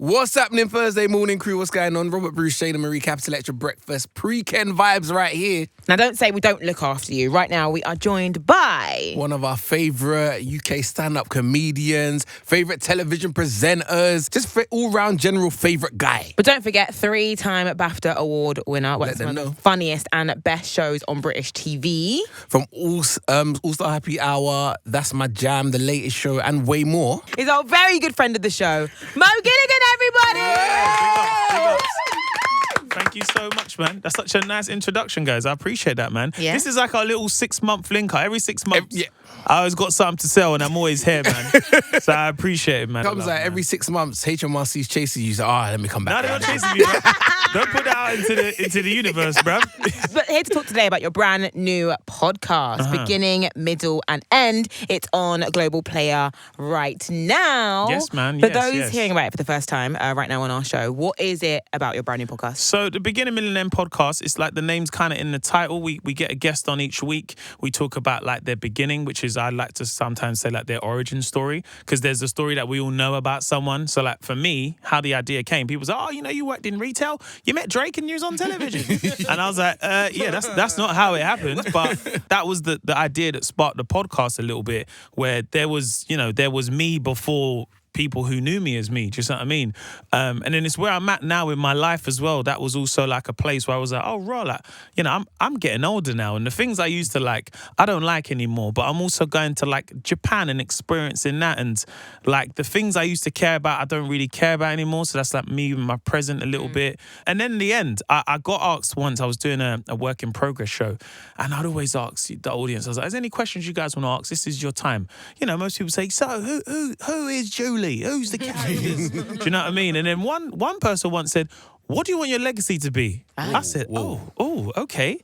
What's happening, Thursday morning crew? What's going on? Robert Bruce, Shane and Marie, Capital XTRA breakfast. Pre-Ken vibes right here. Now, don't say we don't look after you. Right now, we are joined by one of our favourite UK stand-up comedians, favourite television presenters, just all-round general favourite guy. But don't forget, 3-time BAFTA award winner. Well, it's one of the funniest and best shows on British TV. From All-Star Happy Hour, That's My Jam, The Latest Show, and way more. He's our very good friend of the show, Mo Gilligan, everybody! Yeah, big ups. Thank you so much, man. That's such a nice introduction, guys. I appreciate that, man. Yeah. This is like our little 6-month linker. Every 6 months, I always got something to sell, and I'm always here, man. So I appreciate it, man. Comes like every 6 months, HMRC's chasing you. So, let me come back. No, they're not chasing me, bro. Don't put that out into the universe, bro. But here to talk today about your brand new podcast, beginning, middle, and end. It's on Global Player right now. Yes, man. For those hearing about it for the first time, right now on our show, what is it about your brand new podcast? So the Beginning, Middle, and End podcast, it's like the name's kind of in the title. We get a guest on each week. We talk about like their beginning, which is I like to sometimes say like their origin story, because there's a story that we all know about someone. So like for me, how the idea came, people say, you worked in retail, you met Drake and you was on television. And I was like, that's not how it happened. But that was the idea that sparked the podcast a little bit, where there was me before people who knew me as me. Do you know what I mean? And then it's where I'm at now in my life as well. That was also like a place where I was like, I'm getting older now, and the things I used to like, I don't like anymore. But I'm also going to like Japan and experiencing that, and like the things I used to care about, I don't really care about anymore. So that's like me in my present a little bit. And then in the end, I got asked once, I was doing a work in progress show, and I'd always ask the audience, I was like, is there any questions you guys want to ask? This is your time. You know, most people say, so who is Julie? Who's the characters? Do you know what I mean? And then one person once said, what do you want your legacy to be? I said, okay.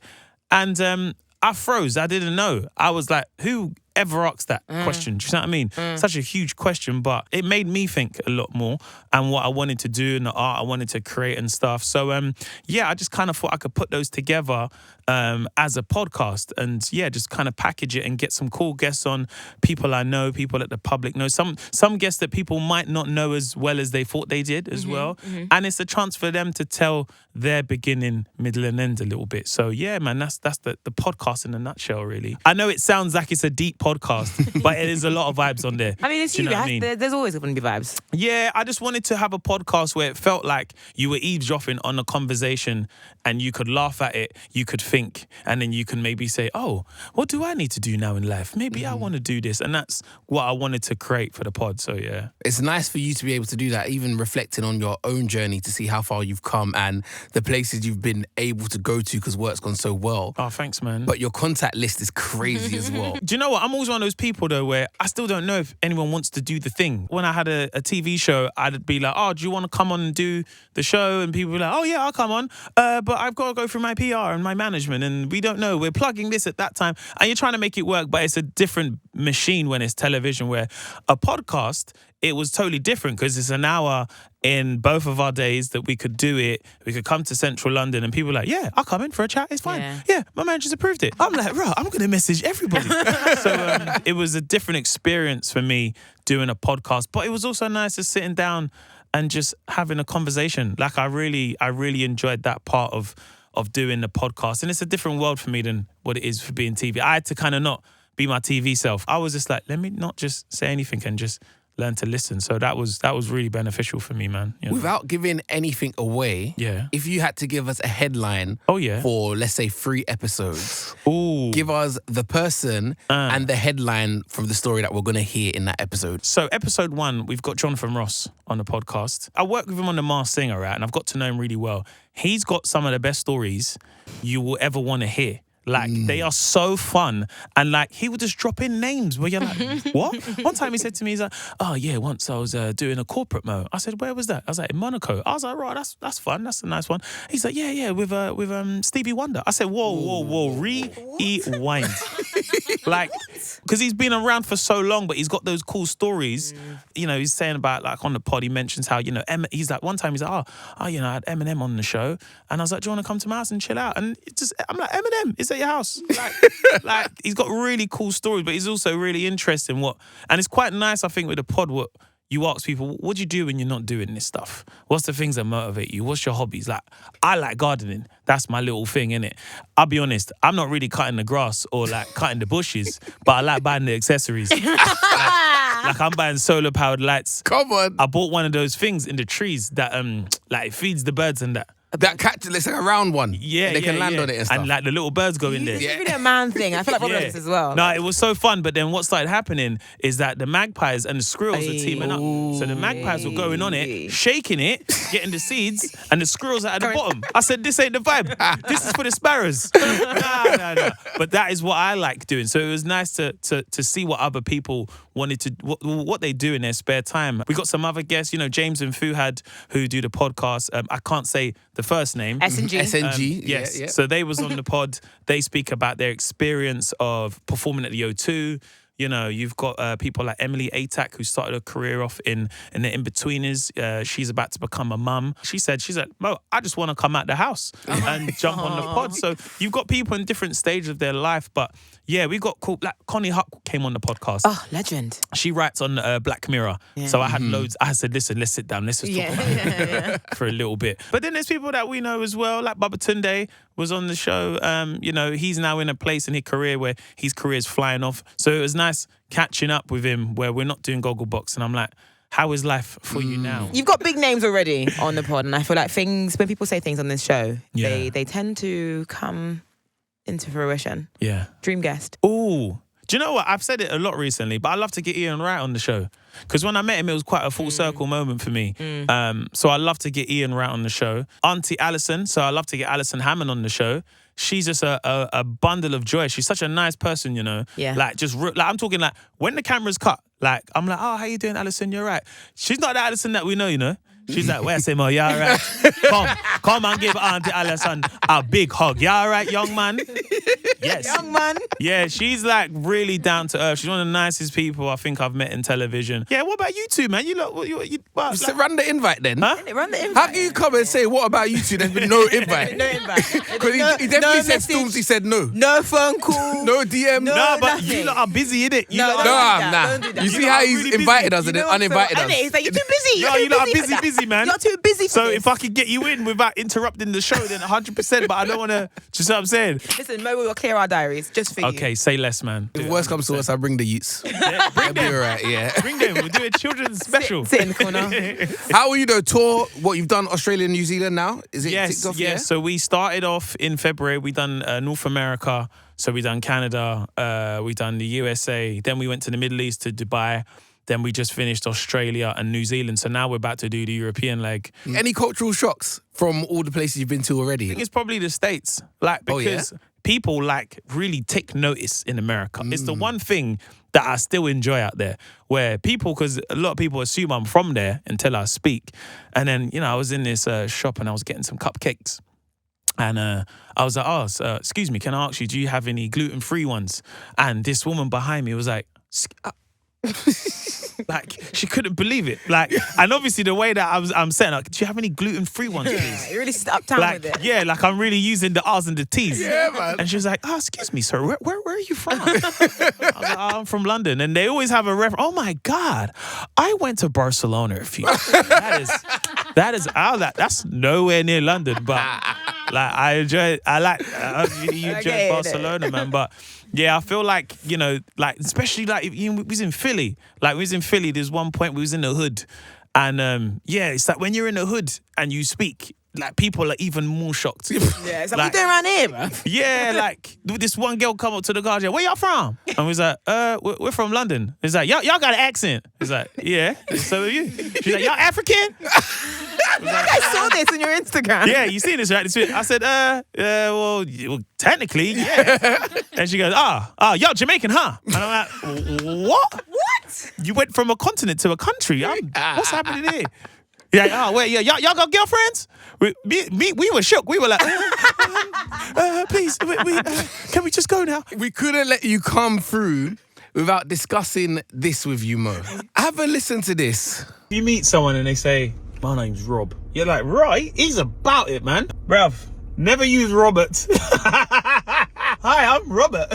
And I froze. I didn't know. I was like, who ever asked that question? Do you know what I mean? Such a huge question, but it made me think a lot more and what I wanted to do and the art I wanted to create and stuff. So I just kind of thought I could put those together as a podcast, and just kind of package it and get some cool guests on, people I know, people that the public knows, some guests that people might not know as well as they thought they did as well. And it's a chance for them to tell their beginning, middle, and end a little bit. So man, that's the podcast in a nutshell, really. I know it sounds like it's a deep podcast, but it is a lot of vibes on there. I mean, it's there's always going to be vibes. Yeah, I just wanted to have a podcast where it felt like you were eavesdropping on a conversation, and you could laugh at it, you could think, and then you can maybe say, what do I need to do now in life? Maybe I want to do this. And that's what I wanted to create for the pod. So it's nice for you to be able to do that, even reflecting on your own journey to see how far you've come and the places you've been able to go to because work's gone so well. Oh, thanks, man. But your contact list is crazy as well. Do you know what? I'm always one of those people, though, where I still don't know if anyone wants to do the thing. When I had a TV show, I'd be like, do you want to come on and do the show? And people were like, yeah, I'll come on. But I've got to go through my PR and my management, and we don't know. We're plugging this at that time. And you're trying to make it work, but it's a different machine when it's television, where a podcast, it was totally different because it's an hour in both of our days that we could do it. We could come to central London and people were like, I'll come in for a chat. It's fine. Yeah, my manager's approved it. I'm like, I'm going to message everybody. So it was a different experience for me doing a podcast, but it was also nice just sitting down and just having a conversation. Like I really enjoyed that part of doing the podcast. And it's a different world for me than what it is for being TV. I had to kind of not be my TV self. I was just like, let me not just say anything and just learn to listen. So that was really beneficial for me, man. You know? Without giving anything away, if you had to give us a headline for, let's say, 3 episodes, give us the person and the headline from the story that we're going to hear in that episode. So episode 1, we've got Jonathan Ross on the podcast. I worked with him on The Masked Singer, right? And I've got to know him really well. He's got some of the best stories you will ever want to hear. Like, they are so fun. And, like, he would just drop in names where you're like, what? One time he said to me, he's like, once I was doing a corporate mo. I said, where was that? I was like, in Monaco. I was like, right, that's fun. That's a nice one. He's like, with Stevie Wonder. I said, whoa, rewind. Like, because he's been around for so long, but he's got those cool stories. You know, he's saying about, like, on the pod, he mentions how, he's like, one time he's like, I had Eminem on the show. And I was like, do you want to come to my house and chill out? And I'm like, Eminem, is at your house? Like he's got really cool stories, but he's also really interesting. And it's quite nice, I think, with the pod, what you ask people, what do you do when you're not doing this stuff? What's the things that motivate you? What's your hobbies? Like, I like gardening. That's my little thing, innit? I'll be honest, I'm not really cutting the grass or like cutting the bushes, but I like buying the accessories. Like I'm buying solar powered lights. Come on. I bought one of those things in the trees that like it feeds the birds and that. That catch, it's like a round one. Yeah, they can land on it and stuff. And like the little birds go in there. It's really a man thing. I feel like Rob does this as well. No, it was so fun. But then what started happening is that the magpies and the squirrels were teaming up. So the magpies were going on it, shaking it, getting the seeds, and the squirrels are at the bottom. I said, this ain't the vibe. This is for the sparrows. No. But that is what I like doing. So it was nice to see what other people wanted to, what they do in their spare time. We got some other guests, James and Fuhad, who do the podcast. I can't say the first name. SNG. SNG. Yes. Yeah. So they was on the pod. They speak about their experience of performing at the O2. You've got people like Emily Atack, who started her career off in the In-Betweeners. She's about to become a mum. She's like, Mo, I just want to come out the house and jump on the pod. So you've got people in different stages of their life. But yeah, we got cool. Like Connie Huck came on the podcast. Oh, legend. She writes on Black Mirror. Yeah. So I had loads. I said, listen, let's sit down. Let's just talk about it for a little bit. But then there's people that we know as well, like Baba Tunde was on the show. He's now in a place in his career where his career's flying off. So it was nice catching up with him where we're not doing Gogglebox. And I'm like, how is life for you now? You've got big names already on the pod. And I feel like when people say things on this show, they tend to come into fruition. Yeah. Dream guest. Ooh. Do you know what? I've said it a lot recently, but I love to get Ian Wright on the show. Because when I met him, it was quite a full circle moment for me. So I love to get Ian Wright on the show. Auntie Allison, so I love to get Alison Hammond on the show. She's just a bundle of joy. She's such a nice person, Yeah. Like, I'm talking like, when the camera's cut, like, I'm like, oh, how you doing, Alison? You're right. She's not the Alison that we know, She's like, where's him? Oh, you all right? Come and give Auntie Allison a big hug. You all right, young man? Yes. Young man. Yeah, she's like really down to earth. She's one of the nicest people I think I've met in television. Yeah, what about you two, man? You look, so run the invite then. Huh? Run the invite. How can you come and say, what about you two? There's been no invite. No invite. Because he definitely said Stormzy said no. No phone call. No DM. No, but nothing. you lot are busy, innit? Don't do that. You see how he's invited us and then uninvited us? He's like, you're too busy. No, you lot are busy, man. You're too busy for So this. if I could get you in without interrupting the show, then 100%. But I don't want to. Do you see what I'm saying? Listen, Mo, we will clear our diaries just for you. Okay, say less, man. If worst comes to us, I'll bring the youths. Yeah, bring them. Be all right, yeah. Bring them. We'll do a children's special. Sit in the corner. How are you though? Tour, what you've done, Australia and New Zealand now? Is it Yes, ticked off? yes. So we started off in February. We done North America. So we done Canada. We done the USA. Then we went to the Middle East to Dubai. Then we just finished Australia and New Zealand. So now we're about to do the European leg. Any cultural shocks from all the places you've been to already? I think it's probably the States. Like, because people like really take notice in America. It's the one thing that I still enjoy out there, where people, because a lot of people assume I'm from there until I speak. And then, I was in this shop and I was getting some cupcakes. And I was like, oh, excuse me, can I ask you, do you have any gluten-free ones? And this woman behind me was like, like, she couldn't believe it. Like, and obviously the way that I'm saying, like, do you have any gluten-free ones, please? You really uptown like, with it. Yeah, like I'm really using the R's and the T's. Yeah, man. And she was like, oh, excuse me, sir, where are you from? I was like, oh, I'm from London. And they always have a reference. Oh my God, I went to Barcelona a few years ago. That's nowhere near London, but like I enjoy it. You enjoy Barcelona, man. But yeah, I feel like, like, especially like we was in Philly. Like, we was in Philly, there's one point we was in the hood. And it's like when you're in the hood and you speak, like, people are even more shocked. Yeah, it's like, what you doing around here, bro? Yeah, like, this one girl come up to the guard, where y'all from? And we was like, we're from London. He's like, y'all got an accent. He's like, yeah, so are you. She's like, y'all African? I saw this on your Instagram. Yeah, you seen this, right? I said, well, technically, yeah. And she goes, y'all Jamaican, huh? And I'm like, what? You went from a continent to a country. What's happening here? Yeah, y'all got girlfriends? We were shook. We were like, please, can we just go now? We couldn't let you come through without discussing this with you, Mo. Have a listen to this. You meet someone and they say, my name's Rob. You're like, right, he's about it, man. Bruv, never use Robert. Hi, I'm Robert.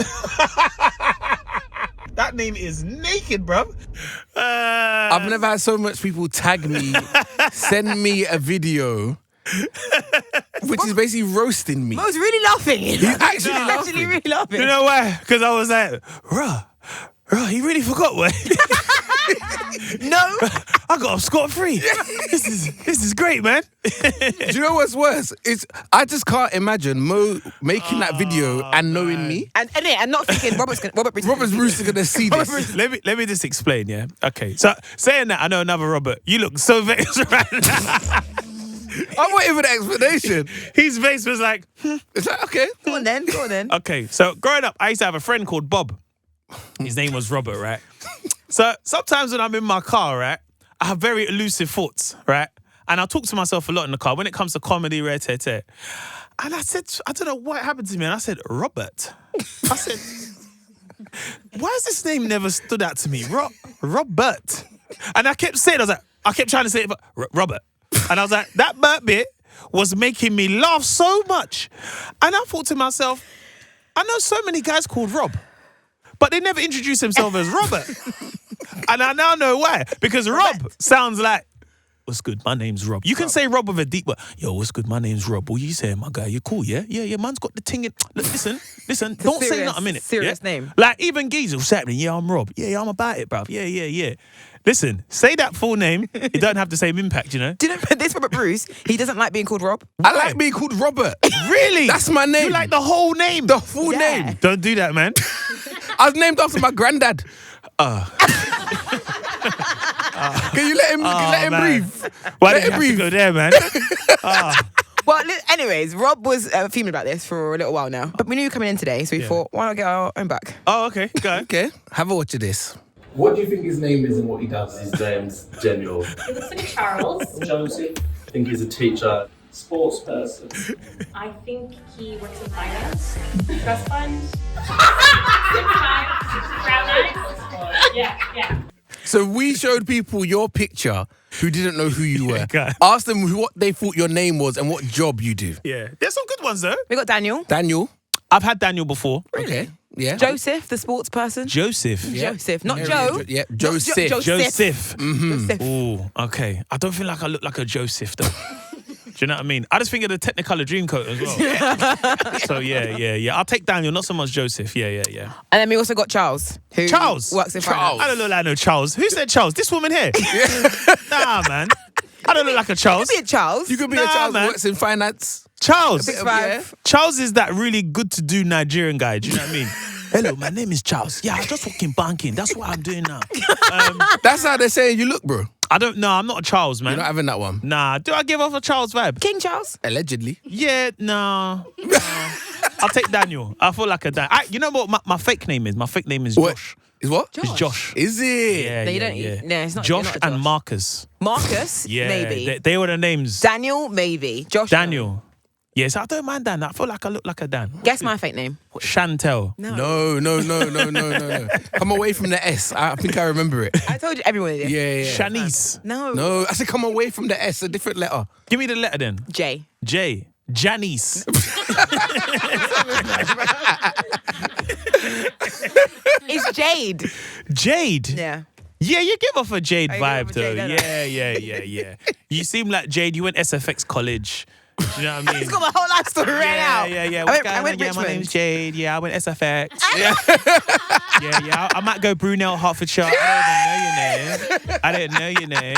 That name is naked, bruv. I've never had so much people tag me, send me a video, which is basically roasting me. I was really laughing. He's actually laughing. Actually really laughing. You know why? Because I was like, Ruh, he really forgot what. No. I got off scot-free. This is great, man. Do you know what's worse? I just can't imagine Mo making that video and knowing me. And not thinking Robert Bruce is gonna see this. Let me just explain, yeah? Okay. So saying that, I know another Robert. You look so vexed right now. I'm waiting for the explanation. His face was like, It's like, okay. Go on then. Okay, so growing up, I used to have a friend called Bob. His name was Robert, right? So sometimes when I'm in my car, right, I have very elusive thoughts, right? And I talk to myself a lot in the car when it comes to comedy, and I said, I don't know what happened to me, and I said, Robert. I said, why has this name never stood out to me? Robert. And I kept saying, I kept trying to say it, but Robert. And I was like, that Bert bit was making me laugh so much. And I thought to myself, I know so many guys called Rob, but they never introduce themselves as Robert. And I now know why. Because Rob sounds like, what's good? My name's Rob. You can say Rob with a deep word. Yo, what's good? My name's Rob. What you saying, my guy? You cool, yeah? Yeah, man's got the ting in. Look, listen. Don't say nothing a minute. Serious name. Like, even Geezer, what's happening? Yeah, I'm Rob. Yeah, I'm about it, bruv. Yeah. Listen, say that full name. It don't have the same impact, you know? Do you know this Robert Bruce? He doesn't like being called Rob. I like being called Robert. Really? That's my name. You like the whole name? The full name. Don't do that, man. I was named after my granddad. Can you let him breathe? Why did you have to go there, man? Well, anyways, Rob was fuming about this for a little while now. But we knew you were coming in today, so we thought, why not get our own back? Oh, okay. Go ahead. Okay, have a watch of this. What do you think his name is and what he does? His name's General. It looks like Charles. Jonesy. I think he's a teacher. Sports person. I think he works in finance. Trust fund. Brown eyes. Yeah. So we showed people your picture who didn't know who you were. Okay. Asked them what they thought your name was and what job you do. Yeah. There's some good ones, though. We got Daniel. Daniel. I've had Daniel before. Okay. Yeah. Joseph, the sports person. Joseph. Yeah. Joseph, not Yeah, Joe. Yeah, Joseph. Joseph. Joseph. Ooh, okay. I don't feel like I look like a Joseph, though. Do you know what I mean? I just think of the Technicolor Dreamcoat as well. So, yeah. I'll take Daniel, not so much Joseph. Yeah. And then we also got Charles, who works in finance. I don't look like no Charles. Who said Charles? This woman here? Nah, man. I don't look like a Charles. You could be a Charles. You could be a Charles who works in finance. Charles. Yeah. Charles is that really good to do Nigerian guy. Do you know what I mean? Hello, my name is Charles. Yeah, I just work in banking. That's what I'm doing now. That's how they're saying you look, bro. I don't know. I'm not a Charles, man. You're not having that one. Nah. Do I give off a Charles vibe? King Charles. Allegedly. Yeah, no. I'll take Daniel. I feel like a Dan. You know what my fake name is? My fake name is What? Josh. Is what? Josh. It's Josh. Is it? Yeah, No, you don't. yeah. No, it's not. Josh you're not a and Marcus. Marcus, Yeah, maybe. They were the names. Daniel, maybe. Josh. Daniel. Yes, I don't mind Dan. I feel like I look like a Dan. Guess my fake name. Chantel. No. Come away from the S. I think I remember it. I told you everyone did. Yeah. Shanice. No, I said come away from the S, a different letter. Give me the letter then. J. J. Janice. It's Jade. Jade. Yeah. Yeah, you give off a Jade I vibe give off a though. Jade, Yeah. You seem like Jade. You went SFX college. Do you know what I mean? He's got my whole life story right now. Yeah. I went My Richmond. name's Jade. Yeah, I went SFX. Yeah. I might go Brunel, Hertfordshire. I don't know your name.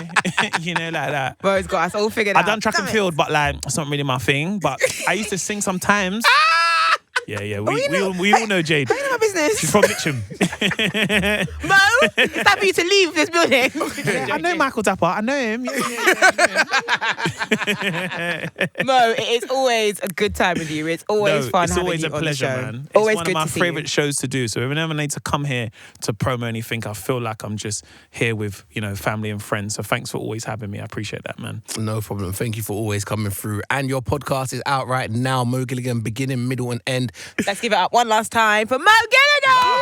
You know, like that. Bro, it's got us all figured out. I done track and field, but like, it's not really my thing. But I used to sing sometimes. Yeah. We all know Jade. How you know my business? She's from Mitcham. Mo, it's time for you to leave this building. I know Michael Dapper. I know him. Mo, it is always a good time with you. It's always fun. It's having always you a on pleasure, the show. man. Always it's one good of my to see favorite you. shows to do. So whenever I need to come here to promo anything, I feel like I'm just here with, family and friends. So thanks for always having me. I appreciate that, man. No problem. Thank you for always coming through. And your podcast is out right now. Mo Gilligan, beginning, middle, and end. Let's give it up one last time for Mo Gilligan.